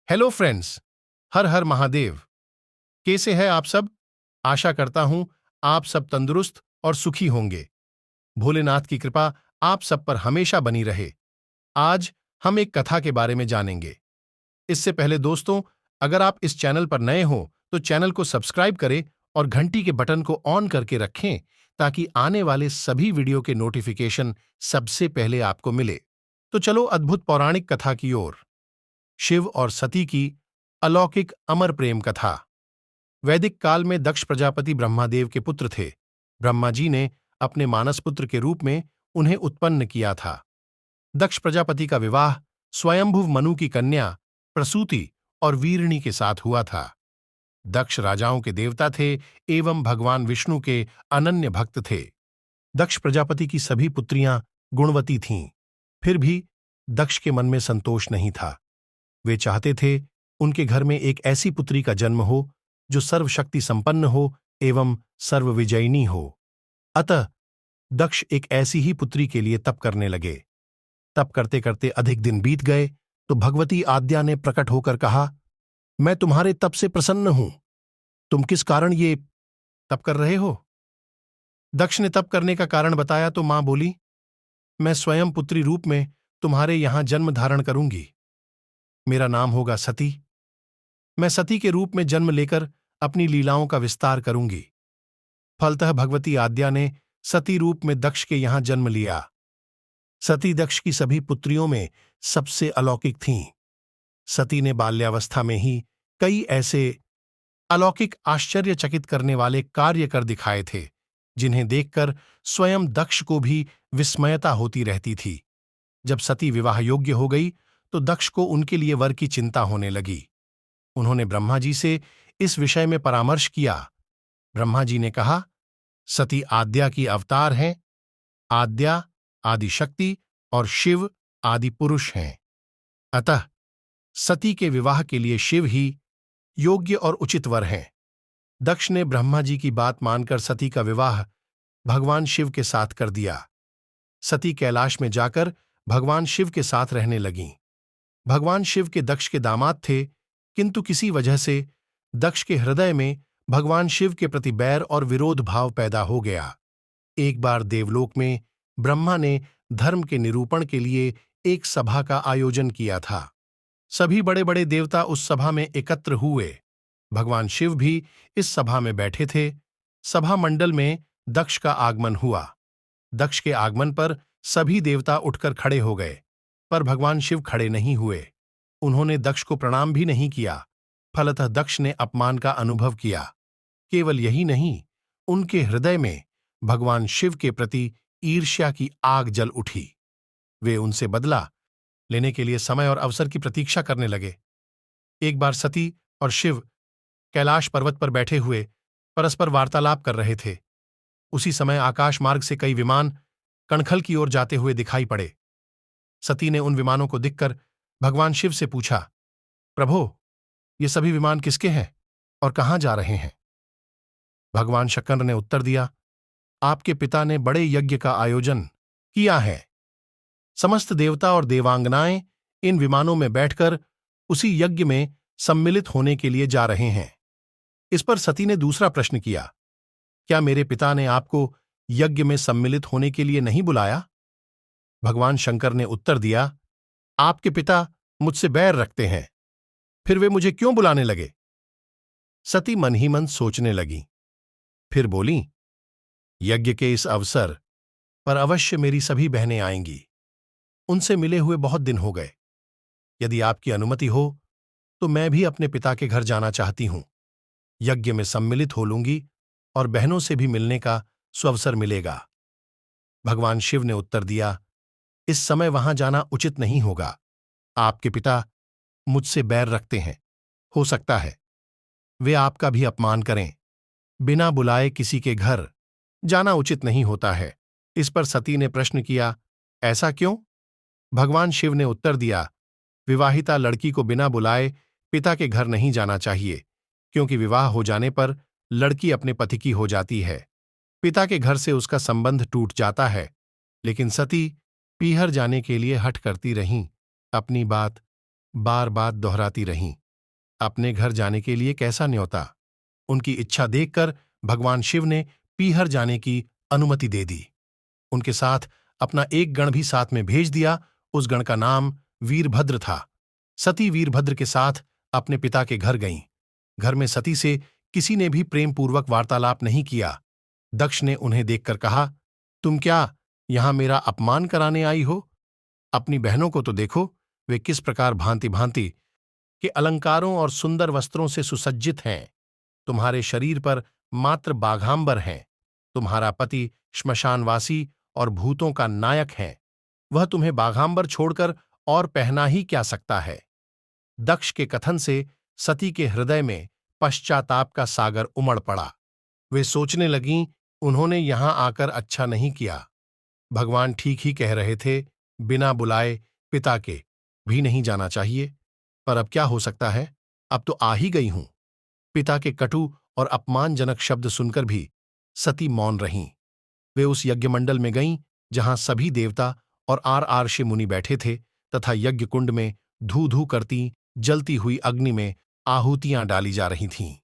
Hello friends. हर हर महादेव। कैसे हैं आप सब? आशा करता हूं आप सब तंदुरुस्त और सुखी होंगे। भोलेनाथ की कृपा आप सब पर हमेशा बनी रहे। आज हम एक कथा के बारे में जानेंगे। इससे पहले दोस्तों, अगर आप इस चैनल पर नए हो तो चैनल को सब्सक्राइब करें और घंटी के बटन को ऑन करके रखें ताकि आने वाले सभी वीडियो के नोटिफिकेशन सबसे पहले आपको मिले। तो चलो अद्भुत पौराणिक कथा की ओर। शिव और सती की अलौकिक अमर प्रेम कथा। वैदिक काल में दक्ष प्रजापति ब्रह्मादेव के पुत्र थे। ब्रह्मा जी ने अपने मानस पुत्र के रूप में उन्हें उत्पन्न किया था। दक्ष प्रजापति का विवाह स्वयंभुव मनु की कन्या प्रसूति और वीरणी के साथ हुआ था। दक्ष राजाओं के देवता थे एवं भगवान विष्णु के अनन्य भक्त थे। दक्ष प्रजापति की सभी पुत्रियां गुणवती थीं। फिर भी दक्ष के मन में संतोष नहीं था। वे चाहते थे उनके घर में एक ऐसी पुत्री का जन्म हो जो सर्वशक्ति संपन्न हो एवं सर्वविजयिनी हो। अतः दक्ष एक ऐसी ही पुत्री के लिए तप करने लगे। तप करते करते अधिक दिन बीत गए तो भगवती आद्या ने प्रकट होकर कहा, मैं तुम्हारे तप से प्रसन्न हूं। तुम किस कारण ये तप कर रहे हो? दक्ष ने तप करने का कारण बताया तो मां बोली, मैं स्वयं पुत्री रूप में तुम्हारे यहां जन्म धारण करूंगी। मेरा नाम होगा सती। मैं सती के रूप में जन्म लेकर अपनी लीलाओं का विस्तार करूंगी। फलतः भगवती आद्या ने सती रूप में दक्ष के यहां जन्म लिया। सती दक्ष की सभी पुत्रियों में सबसे अलौकिक थीं। सती ने बाल्यावस्था में ही कई ऐसे अलौकिक आश्चर्यचकित करने वाले कार्य कर दिखाए थे जिन्हें देखकर स्वयं दक्ष को भी विस्मयता होती रहती थी। जब सती विवाह योग्य हो गई तो दक्ष को उनके लिए वर की चिंता होने लगी। उन्होंने ब्रह्मा जी से इस विषय में परामर्श किया। ब्रह्मा जी ने कहा, सती आद्या की अवतार हैं। आद्या आदि शक्ति और शिव आदि पुरुष हैं। अतः सती के विवाह के लिए शिव ही योग्य और उचित वर हैं। दक्ष ने ब्रह्मा जी की बात मानकर सती का विवाह भगवान शिव के साथ कर दिया। सती कैलाश में जाकर भगवान शिव के साथ रहने लगीं। भगवान शिव के दक्ष के दामाद थे, किंतु किसी वजह से दक्ष के हृदय में भगवान शिव के प्रति बैर और विरोध भाव पैदा हो गया। एक बार देवलोक में ब्रह्मा ने धर्म के निरूपण के लिए एक सभा का आयोजन किया था। सभी बड़े बड़े देवता उस सभा में एकत्र हुए। भगवान शिव भी इस सभा में बैठे थे। सभा मंडल में दक्ष का आगमन हुआ। दक्ष के आगमन पर सभी देवता उठकर खड़े हो गए, पर भगवान शिव खड़े नहीं हुए। उन्होंने दक्ष को प्रणाम भी नहीं किया। फलतः दक्ष ने अपमान का अनुभव किया। केवल यही नहीं, उनके हृदय में भगवान शिव के प्रति ईर्ष्या की आग जल उठी। वे उनसे बदला लेने के लिए समय और अवसर की प्रतीक्षा करने लगे। एक बार सती और शिव कैलाश पर्वत पर बैठे हुए परस्पर वार्तालाप कर रहे थे। उसी समय आकाश मार्ग से कई विमान कणखल की ओर जाते हुए दिखाई पड़े। सती ने उन विमानों को दिखकर भगवान शिव से पूछा, प्रभो, ये सभी विमान किसके हैं और कहां जा रहे हैं? भगवान शंकर ने उत्तर दिया, आपके पिता ने बड़े यज्ञ का आयोजन किया है। समस्त देवता और देवांगनाएं इन विमानों में बैठकर उसी यज्ञ में सम्मिलित होने के लिए जा रहे हैं। इस पर सती ने दूसरा प्रश्न किया, क्या मेरे पिता ने आपको यज्ञ में सम्मिलित होने के लिए नहीं बुलाया? भगवान शंकर ने उत्तर दिया, आपके पिता मुझसे बैर रखते हैं, फिर वे मुझे क्यों बुलाने लगे? सती मन ही मन सोचने लगी। फिर बोली, यज्ञ के इस अवसर पर अवश्य मेरी सभी बहनें आएंगी। उनसे मिले हुए बहुत दिन हो गए। यदि आपकी अनुमति हो तो मैं भी अपने पिता के घर जाना चाहती हूं। यज्ञ में सम्मिलित हो लूंगी और बहनों से भी मिलने का सुअवसर मिलेगा। भगवान शिव ने उत्तर दिया, इस समय वहां जाना उचित नहीं होगा। आपके पिता मुझसे बैर रखते हैं। हो सकता है वे आपका भी अपमान करें। बिना बुलाए किसी के घर जाना उचित नहीं होता है। इस पर सती ने प्रश्न किया, ऐसा क्यों? भगवान शिव ने उत्तर दिया, विवाहिता लड़की को बिना बुलाए पिता के घर नहीं जाना चाहिए, क्योंकि विवाह हो जाने पर लड़की अपने पति की हो जाती है। पिता के घर से उसका संबंध टूट जाता है। लेकिन सती पीहर जाने के लिए हठ करती रहीं। अपनी बात बार बार दोहराती रहीं। अपने घर जाने के लिए कैसा न्योता? उनकी इच्छा देखकर भगवान शिव ने पीहर जाने की अनुमति दे दी। उनके साथ अपना एक गण भी साथ में भेज दिया। उस गण का नाम वीरभद्र था। सती वीरभद्र के साथ अपने पिता के घर गईं। घर में सती से किसी ने भी प्रेम पूर्वक वार्तालाप नहीं किया। दक्ष ने उन्हें देखकर कहा, तुम क्या यहां मेरा अपमान कराने आई हो? अपनी बहनों को तो देखो, वे किस प्रकार भांति भांति के अलंकारों और सुंदर वस्त्रों से सुसज्जित हैं। तुम्हारे शरीर पर मात्र बाघांबर हैं। तुम्हारा पति श्मशानवासी और भूतों का नायक है। वह तुम्हें बाघांबर छोड़कर और पहना ही क्या सकता है? दक्ष के कथन से सती के हृदय में पश्चाताप का सागर उमड़ पड़ा। वे सोचने लगीं, उन्होंने यहां आकर अच्छा नहीं किया। भगवान ठीक ही कह रहे थे, बिना बुलाए पिता के भी नहीं जाना चाहिए। पर अब क्या हो सकता है? अब तो आ ही गई हूं। पिता के कटु और अपमानजनक शब्द सुनकर भी सती मौन रहीं। वे उस यज्ञमंडल में गईं जहां सभी देवता और आर मुनि बैठे थे तथा यज्ञ कुंड में धू धू करती जलती हुई अग्नि में आहुतियां डाली जा रही थीं।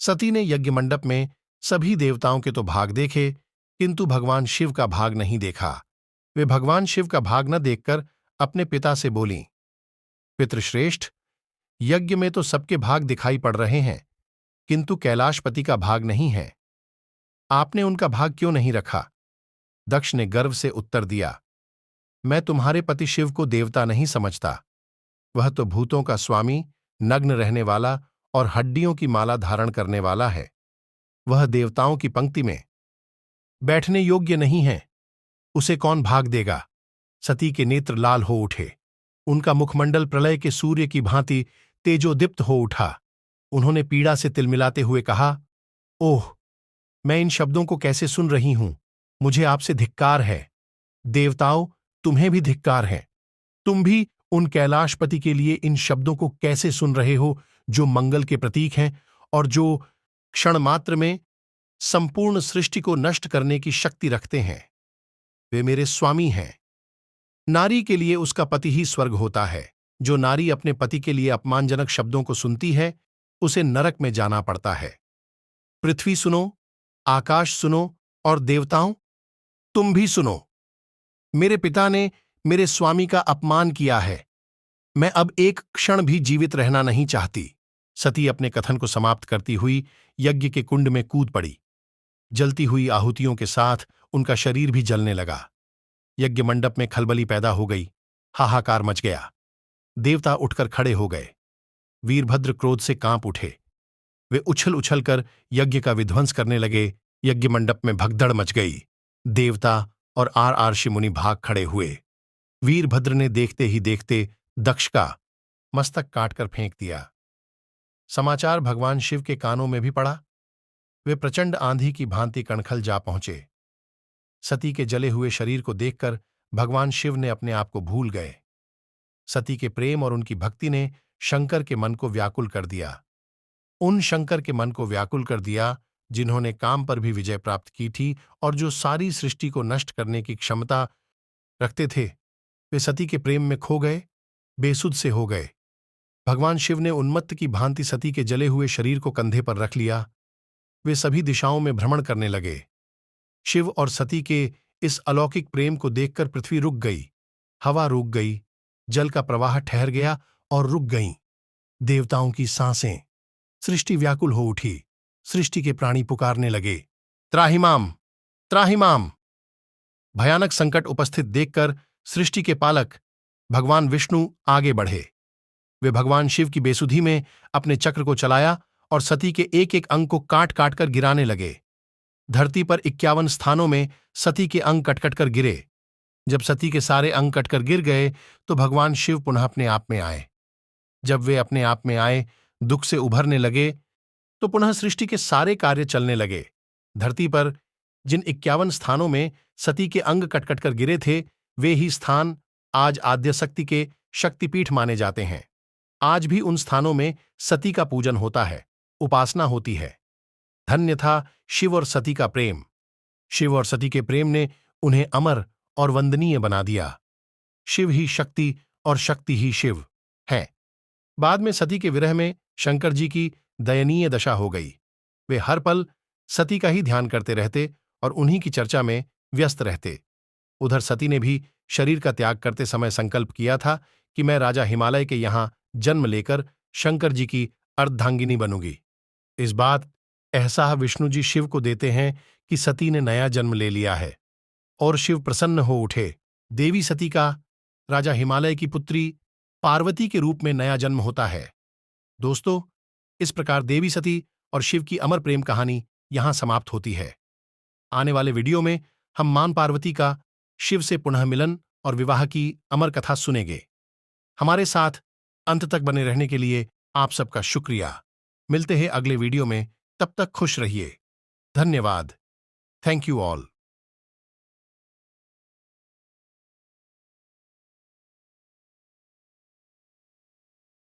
सती ने यज्ञमंडप में सभी देवताओं के तो भाग देखे, किंतु भगवान शिव का भाग नहीं देखा। वे भगवान शिव का भाग न देखकर अपने पिता से बोलीं, पितृश्रेष्ठ, यज्ञ में तो सबके भाग दिखाई पड़ रहे हैं, किंतु कैलाशपति का भाग नहीं है। आपने उनका भाग क्यों नहीं रखा? दक्ष ने गर्व से उत्तर दिया, मैं तुम्हारे पति शिव को देवता नहीं समझता। वह तो भूतों का स्वामी, नग्न रहने वाला और हड्डियों की माला धारण करने वाला है। वह देवताओं की पंक्ति में बैठने योग्य नहीं है। उसे कौन भाग देगा? सती के नेत्र लाल हो उठे। उनका मुखमंडल प्रलय के सूर्य की भांति तेजोदीप्त हो उठा। उन्होंने पीड़ा से तिलमिलाते हुए कहा, ओह, मैं इन शब्दों को कैसे सुन रही हूं? मुझे आपसे धिक्कार है। देवताओं, तुम्हें भी धिक्कार है। तुम भी उन कैलाशपति के लिए इन शब्दों को कैसे सुन रहे हो जो मंगल के प्रतीक हैं और जो क्षण मात्र में संपूर्ण सृष्टि को नष्ट करने की शक्ति रखते हैं। वे मेरे स्वामी हैं। नारी के लिए उसका पति ही स्वर्ग होता है। जो नारी अपने पति के लिए अपमानजनक शब्दों को सुनती है, उसे नरक में जाना पड़ता है। पृथ्वी सुनो, आकाश सुनो और देवताओं, तुम भी सुनो। मेरे पिता ने मेरे स्वामी का अपमान किया है। मैं अब एक क्षण भी जीवित रहना नहीं चाहती। सती अपने कथन को समाप्त करती हुई यज्ञ के कुंड में कूद पड़ी। जलती हुई आहुतियों के साथ उनका शरीर भी जलने लगा। यज्ञ मंडप में खलबली पैदा हो गई। हाहाकार मच गया। देवता उठकर खड़े हो गए। वीरभद्र क्रोध से कांप उठे। वे उछल उछल कर यज्ञ का विध्वंस करने लगे। यज्ञ मंडप में भगदड़ मच गई। देवता और आर मुनि भाग खड़े हुए। वीरभद्र ने देखते ही देखते दक्ष का मस्तक काटकर फेंक दिया। समाचार भगवान शिव के कानों में भी पड़ा। वे प्रचंड आंधी की भांति कणखल जा पहुंचे। सती के जले हुए शरीर को देखकर भगवान शिव ने अपने आप को भूल गए। सती के प्रेम और उनकी भक्ति ने शंकर के मन को व्याकुल कर दिया। उन शंकर के मन को व्याकुल कर दिया जिन्होंने काम पर भी विजय प्राप्त की थी और जो सारी सृष्टि को नष्ट करने की क्षमता रखते थे। वे सती के प्रेम में खो गए, बेसुध से हो गए। भगवान शिव ने उन्मत्त की भांति सती के जले हुए शरीर को कंधे पर रख लिया। वे सभी दिशाओं में भ्रमण करने लगे। शिव और सती के इस अलौकिक प्रेम को देखकर पृथ्वी रुक गई, हवा रुक गई, जल का प्रवाह ठहर गया और रुक गईं। देवताओं की सांसें, सृष्टि व्याकुल हो उठी। सृष्टि के प्राणी पुकारने लगे, त्राहिमाम, त्राहिमाम। भयानक संकट उपस्थित देखकर सृष्टि के पालक भगवान विष्णु आगे बढ़े। वे भगवान शिव की बेसुधी में अपने चक्र को चलाया और सती के एक एक अंग को काट काट कर गिराने लगे। धरती पर 51 स्थानों में सती के अंग कटकट कर गिरे। जब सती के सारे अंग कटकर गिर गए तो भगवान शिव पुनः अपने आप में आए। जब वे अपने आप में आए, दुख से उभरने लगे, तो पुनः सृष्टि के सारे कार्य चलने लगे। धरती पर जिन 51 स्थानों में सती के अंग कटकट कर गिरे थे, वे ही स्थान आज आद्यशक्ति के शक्तिपीठ माने जाते हैं। आज भी उन स्थानों में सती का पूजन होता है, उपासना होती है। धन्य था शिव और सती का प्रेम। शिव और सती के प्रेम ने उन्हें अमर और वंदनीय बना दिया। शिव ही शक्ति और शक्ति ही शिव है। बाद में सती के विरह में शंकर जी की दयनीय दशा हो गई। वे हर पल सती का ही ध्यान करते रहते और उन्हीं की चर्चा में व्यस्त रहते। उधर सती ने भी शरीर का त्याग करते समय संकल्प किया था कि मैं राजा हिमालय के यहां जन्म लेकर शंकर जी की अर्धांगिनी बनूंगी। इस बात एहसाह विष्णु जी शिव को देते हैं कि सती ने नया जन्म ले लिया है और शिव प्रसन्न हो उठे। देवी सती का राजा हिमालय की पुत्री पार्वती के रूप में नया जन्म होता है। दोस्तों, इस प्रकार देवी सती और शिव की अमर प्रेम कहानी यहां समाप्त होती है। आने वाले वीडियो में हम मां पार्वती का शिव से पुनः मिलन और विवाह की अमर कथा सुनेंगे। हमारे साथ अंत तक बने रहने के लिए आप सबका शुक्रिया। मिलते हैं अगले वीडियो में, तब तक खुश रहिए। धन्यवाद। Thank you all.